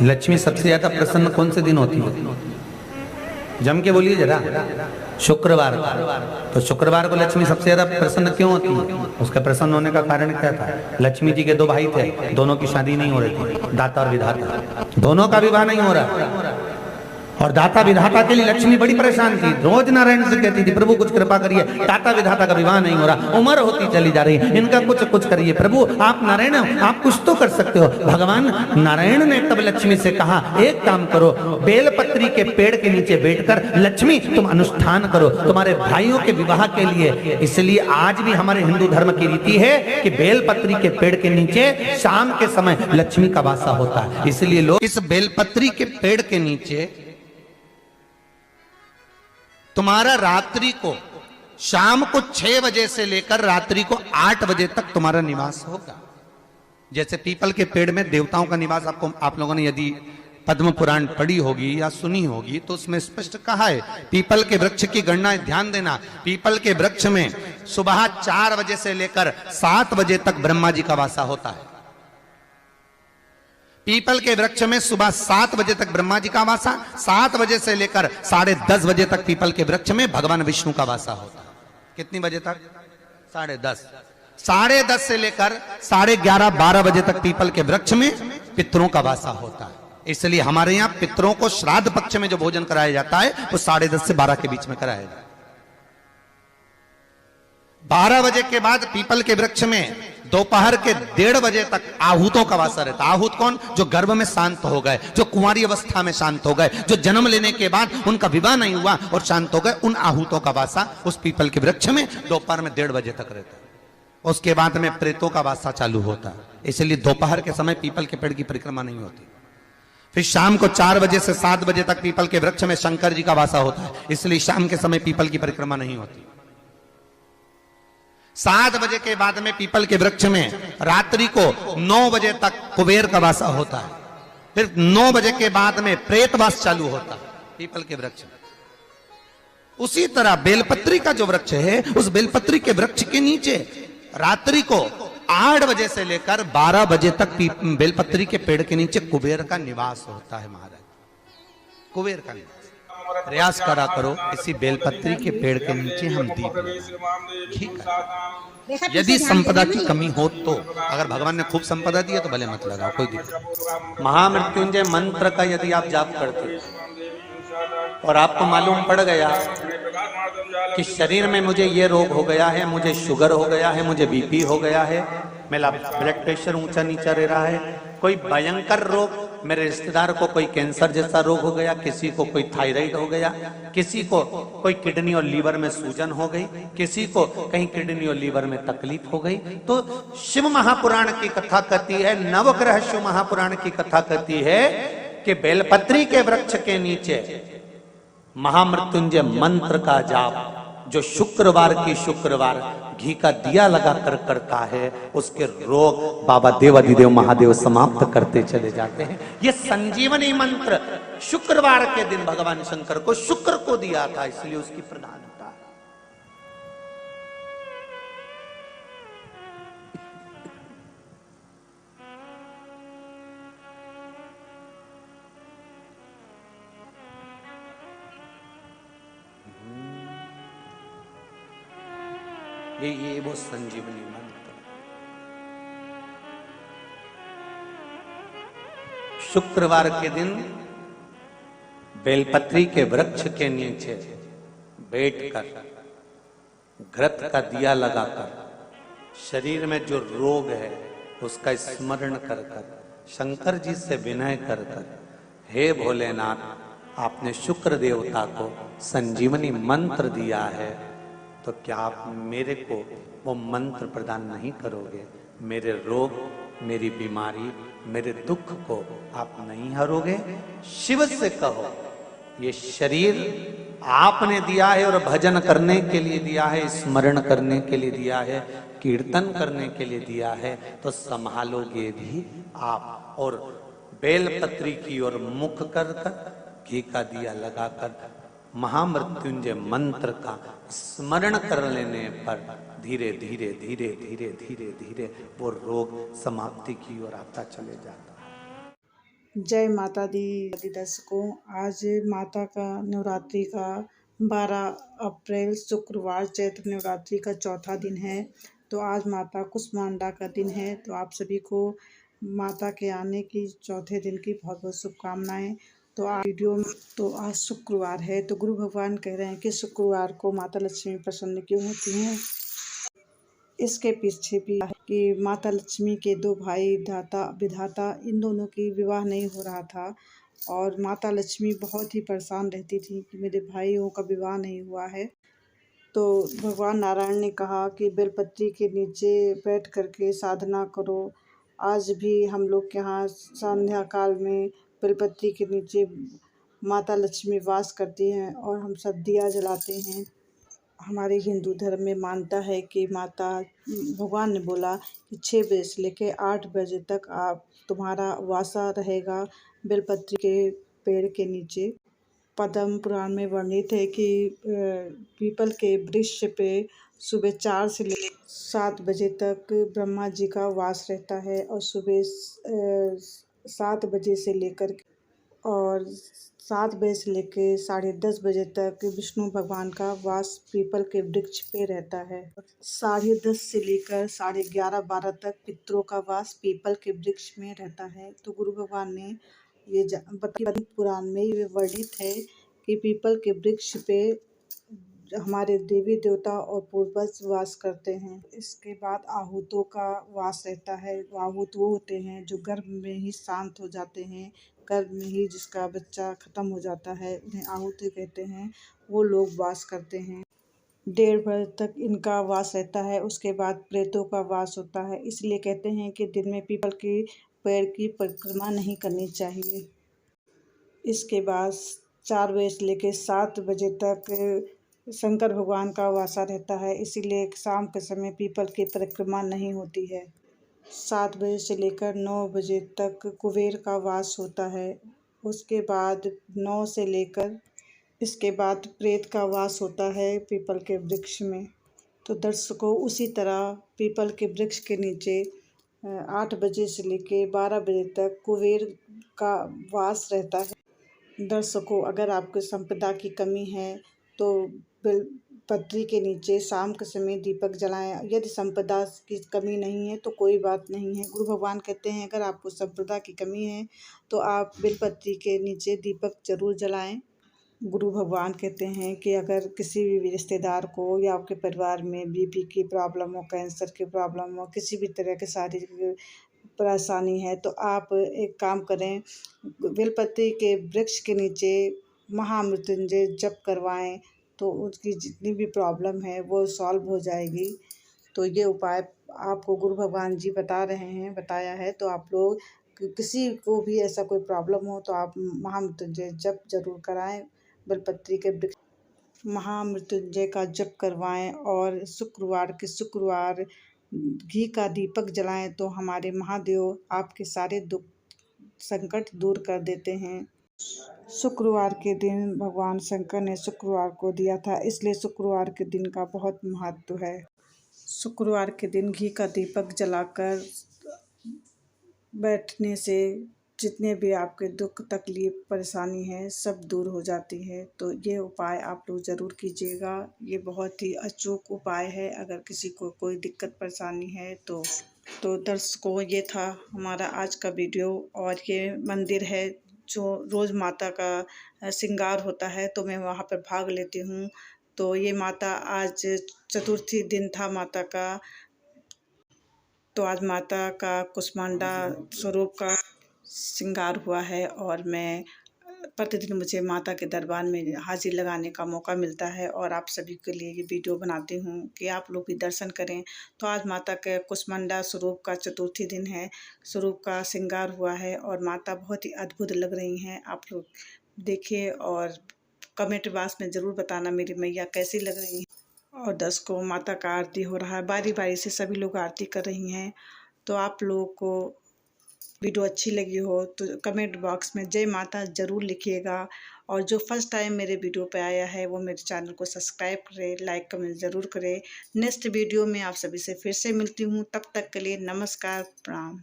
लक्ष्मी सबसे ज्यादा प्रसन्न कौन से दिन होती है? जम के बोलिए जरा। शुक्रवार। तो शुक्रवार को लक्ष्मी सबसे ज्यादा प्रसन्न क्यों होती है? उसका प्रसन्न होने का कारण क्या था? लक्ष्मी जी के दो भाई थे, दोनों की शादी नहीं हो रही थी, दाता और विधाता, दोनों का विवाह नहीं हो रहा। और दाता विधाता के लिए लक्ष्मी बड़ी परेशान थी, रोज नारायण से कहती थी प्रभु कुछ कृपा करिए, दाता विधाता का विवाह नहीं हो रहा, उम्र होती चली जा रही है, इनका कुछ करिए प्रभु, आप नारायण हो, आप कुछ तो कर सकते हो। भगवान नारायण ने तब लक्ष्मी से कहा एक काम करो, बेलपत्री के पेड़ के नीचे बैठकर लक्ष्मी तुम अनुष्ठान करो तुम्हारे भाइयों के विवाह के लिए। इसलिए आज भी हमारे हिंदू धर्म की रीति है कि बेलपत्री के पेड़ के नीचे शाम के समय लक्ष्मी का वासा होता है। इसलिए लोग इस बेलपत्री के पेड़ के नीचे तुम्हारा रात्रि को शाम को 6 बजे से लेकर रात्रि को 8 बजे तक तुम्हारा निवास होगा। जैसे पीपल के पेड़ में देवताओं का निवास, आपको आप लोगों ने यदि पद्म पुराण पढ़ी होगी या सुनी होगी तो उसमें स्पष्ट कहा है, पीपल के वृक्ष की गणना ध्यान देना, पीपल के वृक्ष में सुबह 4 बजे से लेकर 7 बजे तक ब्रह्मा जी का वासा होता है। पीपल के वृक्ष में सुबह 7 बजे तक ब्रह्मा जी का वासा, 7 बजे से लेकर 10:30 बजे तक पीपल के वृक्ष में भगवान विष्णु का वासा होता है। कितनी बजे तक? 10:30। 10:30 से लेकर 11:30-12 बजे तक पीपल के वृक्ष में पितरों का वासा होता है। इसलिए हमारे यहाँ पितरों को श्राद्ध पक्ष में जो भोजन कराया जाता है वो 10:30 से 12 के बीच में कराया जाता है। 12 बजे के बाद पीपल के वृक्ष में दोपहर के 1:30 बजे तक आहूतों का वासा रहता है। आहूत कौन? जो गर्भ में शांत हो गए, जो कुंवारी अवस्था में शांत हो गए, जो जन्म लेने के बाद उनका विवाह नहीं हुआ और शांत हो गए, उन आहूतों का वासा उस पीपल के वृक्ष में दोपहर में 1:30 बजे तक रहता है। उसके बाद में प्रेतों का वासा चालू होता है। इसलिए दोपहर के समय पीपल के पेड़ की परिक्रमा नहीं होती। फिर शाम को 4 बजे से 7 बजे तक पीपल के वृक्ष में शंकर जी का वासा होता है। इसलिए शाम के समय पीपल की परिक्रमा नहीं होती। 7 बजे के बाद में पीपल के वृक्ष में रात्रि को 9 बजे तक कुबेर का वासा होता है। फिर 9 बजे के बाद में प्रेतवास चालू होता है पीपल के वृक्ष में। उसी तरह बेलपत्री का जो वृक्ष है, उस बेलपत्री के वृक्ष के नीचे रात्रि को 8 बजे से लेकर 12 बजे तक बेलपत्री के पेड़ के नीचे कुबेर का निवास होता है। महाराज, कुबेर का निवास। प्रयास करा करो इसी बेलपत्री के पेड़ के नीचे हम दीप, ठीक है। यदि संपदा की कमी हो तो, अगर भगवान ने खूब संपदा दी है तो भले मत लगाओ, कोई दिक्कत। महामृत्युंजय मंत्र का यदि आप जाप करते और आपको मालूम पड़ गया कि शरीर में मुझे ये रोग हो गया है, मुझे शुगर हो गया है, मुझे बीपी हो गया है, मेरा ब्लड प्रेशर ऊंचा नीचा रह रहा है, कोई भयंकर रोग, मेरे रिश्तेदार को कोई कैंसर जैसा रोग हो गया, किसी को कोई थायराइड हो गया, किसी को कोई किडनी और लीवर में सूजन हो गई, किसी को कहीं किडनी और लीवर में तकलीफ हो गई, तो शिव महापुराण की कथा कहती है, नवग्रह शिव महापुराण की कथा कहती है कि बेलपत्री के वृक्ष के नीचे महामृत्युंजय मंत्र का जाप जो शुक्रवार की शुक्रवार घी का दिया लगा कर करता है, उसके रोग बाबा देवाधिदेव महादेव समाप्त करते चले जाते हैं। ये संजीवनी मंत्र शुक्रवार के दिन भगवान शंकर को शुक्र को दिया था, इसलिए उसकी प्रधानता है। ये वो संजीवनी मंत्र। शुक्रवार के दिन बेलपत्री के वृक्ष के नीचे बैठकर घृत का दिया लगाकर शरीर में जो रोग है उसका स्मरण कर कर शंकर जी से विनय कर कर, हे भोलेनाथ, आपने शुक्र देवता को संजीवनी मंत्र दिया है, तो क्या आप मेरे को वो मंत्र प्रदान नहीं करोगे? मेरे रोग, मेरी बीमारी, मेरे दुख को आप नहीं हरोगे? शिव से कहो, ये शरीर आपने दिया है और भजन करने के लिए दिया है, स्मरण करने के लिए दिया है, कीर्तन करने के लिए दिया है, तो संभालोगे भी आप। और बेलपत्री की ओर मुख कर कर घी का दिया लगाकर महामृत्युंजय मंत्र का स्मरण कर लेने पर धीरे धीरे धीरे धीरे धीरे धीरे वो रोग समाप्ति की ओर आता चले जाता है। जय माता दी दर्शकों। आज माता का नवरात्रि का 12 अप्रैल शुक्रवार चैत्र नवरात्रि का चौथा दिन है। तो आज माता कुष्मांडा का दिन है। तो आप सभी को माता के आने की चौथे दिन की बहुत बहुत शुभकामनाएं। तो आज वीडियो में आज शुक्रवार है, तो गुरु भगवान कह रहे हैं कि शुक्रवार को माता लक्ष्मी प्रसन्न क्यों होती हैं। इसके पीछे भी है कि माता लक्ष्मी के दो भाई दाता विधाता, इन दोनों की विवाह नहीं हो रहा था और माता लक्ष्मी बहुत ही परेशान रहती थी कि मेरे भाइयों का विवाह नहीं हुआ है। तो भगवान नारायण ने कहा कि बेलपत्री के नीचे बैठ करके साधना करो। आज भी हम लोग के यहाँ संध्या काल में बेलपत्री के नीचे माता लक्ष्मी वास करती हैं और हम सब दिया जलाते हैं। हमारे हिंदू धर्म में मानता है कि माता भगवान ने बोला कि 6 बजे से लेकर 8 बजे तक आप तुम्हारा वासा रहेगा बेलपत्री के पेड़ के नीचे। पद्म पुराण में वर्णित है कि पीपल के वृक्ष पे सुबह 4 से लेकर 7 बजे तक ब्रह्मा जी का वास रहता है और सुबह 7 बजे से लेकर और 7 बजे से लेकर 10:30 बजे तक विष्णु भगवान का वास पीपल के वृक्ष पे रहता है। 10:30 से लेकर 11:30-12 तक पितरों का वास पीपल के वृक्ष में रहता है। तो गुरु भगवान ने ये पद्म पुराण में ये वर्णित है कि पीपल के वृक्ष पे हमारे देवी देवता और पूर्वज वास करते हैं। इसके बाद आहूतों का वास रहता है। आहूत वो होते हैं जो गर्भ में ही शांत हो जाते हैं, गर्भ में ही जिसका बच्चा खत्म हो जाता है, उन्हें आहूति कहते हैं। वो लोग वास करते हैं। 1.5 वर्ष तक इनका वास रहता है। उसके बाद प्रेतों का वास होता है। इसलिए कहते हैं कि दिन में पीपल के पेड़ की परिक्रमा नहीं करनी चाहिए। इसके बाद 4 बजे से लेकर 7 बजे तक शंकर भगवान का वासा रहता है। इसीलिए शाम के समय पीपल की परिक्रमा नहीं होती है। 7 बजे से लेकर 9 बजे तक कुबेर का वास होता है। उसके बाद 9 से लेकर इसके बाद प्रेत का वास होता है पीपल के वृक्ष में। तो दर्शकों, उसी तरह पीपल के वृक्ष के नीचे 8 बजे से लेकर 12 बजे तक कुबेर का वास रहता है। दर्शकों, अगर आपको संपदा की कमी है तो बेलपत्री के नीचे शाम के समय दीपक जलाएं। यदि संपदा की कमी नहीं है तो कोई बात नहीं है। गुरु भगवान कहते हैं अगर आपको संपदा की कमी है तो आप बेलपत्री के नीचे दीपक जरूर जलाएं। गुरु भगवान कहते हैं कि अगर किसी भी रिश्तेदार को या आपके परिवार में बीपी की प्रॉब्लम हो, कैंसर की प्रॉब्लम हो, किसी भी तरह की शारीरिक परेशानी है तो आप एक काम करें, बेलपत्री के वृक्ष के नीचे महामृत्युंजय जप करवाएं तो उसकी जितनी भी प्रॉब्लम है वो सॉल्व हो जाएगी। तो ये उपाय आपको गुरु भगवान जी बताया है। तो आप लोग किसी को भी ऐसा कोई प्रॉब्लम हो तो आप महामृत्युंजय जप जरूर कराएं। बेलपत्री के वृक्ष महामृत्युंजय का जप करवाएं और शुक्रवार घी का दीपक जलाएं तो हमारे महादेव आपके सारे दुख संकट दूर कर देते हैं। शुक्रवार के दिन भगवान शंकर ने शुक्रवार को दिया था, इसलिए शुक्रवार के दिन का बहुत महत्व है। शुक्रवार के दिन घी का दीपक जलाकर बैठने से जितने भी आपके दुख तकलीफ परेशानी है सब दूर हो जाती है। तो ये उपाय आप लोग ज़रूर कीजिएगा। ये बहुत ही अचूक उपाय है अगर किसी को कोई दिक्कत परेशानी है तो। दर्शकों, ये था हमारा आज का वीडियो। और ये मंदिर है जो रोज़ माता का श्रृंगार होता है तो मैं वहाँ पर भाग लेती हूँ। तो ये माता आज चतुर्थी दिन था माता का, तो आज माता का कुष्मांडा स्वरूप का श्रृंगार हुआ है और मैं प्रतिदिन मुझे माता के दरबार में हाजिर लगाने का मौका मिलता है और आप सभी के लिए ये वीडियो बनाती हूँ कि आप लोग भी दर्शन करें। तो आज माता के कुष्मांडा स्वरूप का चतुर्थी दिन है, स्वरूप का श्रृंगार हुआ है और माता बहुत ही अद्भुत लग रही हैं। आप लोग देखिए और कमेंट बॉक्स में ज़रूर बताना मेरी मैया कैसी लग रही हैं। और 10 को माता का आरती हो रहा है, बारी बारी से सभी लोग आरती कर रही हैं। तो आप लोगों को वीडियो अच्छी लगी हो तो कमेंट बॉक्स में जय माता ज़रूर लिखिएगा। और जो फर्स्ट टाइम मेरे वीडियो पे आया है वो मेरे चैनल को सब्सक्राइब करें, लाइक कमेंट ज़रूर करें। नेक्स्ट वीडियो में आप सभी से फिर से मिलती हूँ, तब तक के लिए नमस्कार, प्रणाम।